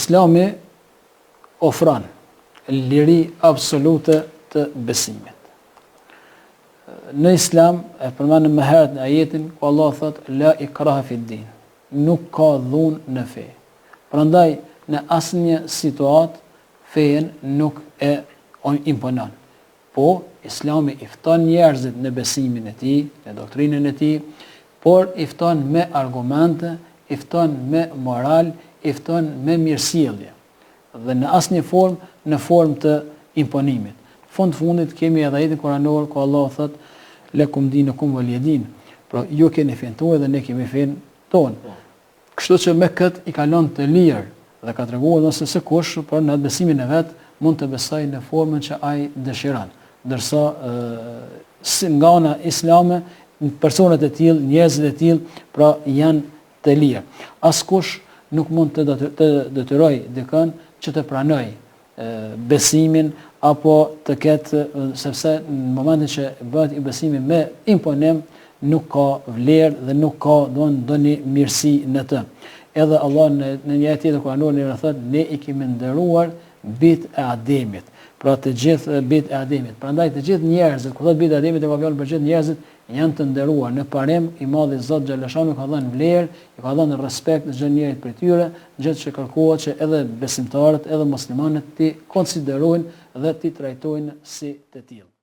Islami ofron liri absolute të besimit. Në Islam, e përmendim më herët në ajetin, ku Allah thot, la ikraha fi din, nuk ka dhunë në fe. Prandaj, në asnjë situatë, fejen nuk e imponon. Po, Islami i fton njerëzit në besimin e tij, në doktrinën e tij, por i fton me argumente, i fton me moral, i fton me mirësjellje. Dhe në asnjë formë, në formë të imponimit. Fundit kemi edhe ajetin kuranor ku Allah thot lekum dinukum waliyadin. Pra ju keni fen tuaj dhe ne kemi fen ton. Kështu që me kët i kalon të lirë dhe ka treguar nëse se kush për në besimin e vet mund të besojë në formën që ai dëshiron. Ndërsa nga ana islame personat e tillë, njerëzit e tillë pra janë të lirë. Askush nuk mund të detyrojë dikën që të pranojë besimin apo të ketë, sepse në momentin që bëhet i besimi me imponim, nuk ka vlerë dhe nuk ka ndonjë mirësi në të. Edhe Allah në një ajet tjetër kuranore thotë ne i kemi nderuar bijt e Ademit. Pra të gjithë bijt e Ademit. Prandaj të gjithë njerëzit, kur thotë bijt e Ademit, e ka fjalën për gjithë njerëzit, janë të nderuar në parim i madh i Zot xhaleshanu ka dhënë vlerë, i ka dhënë respekt çdo njerit prej tyre, gjë që kërkohet që edhe besimtarët, edhe muslimanët ti konsiderojnë dhe ti trajtojnë si të tillë.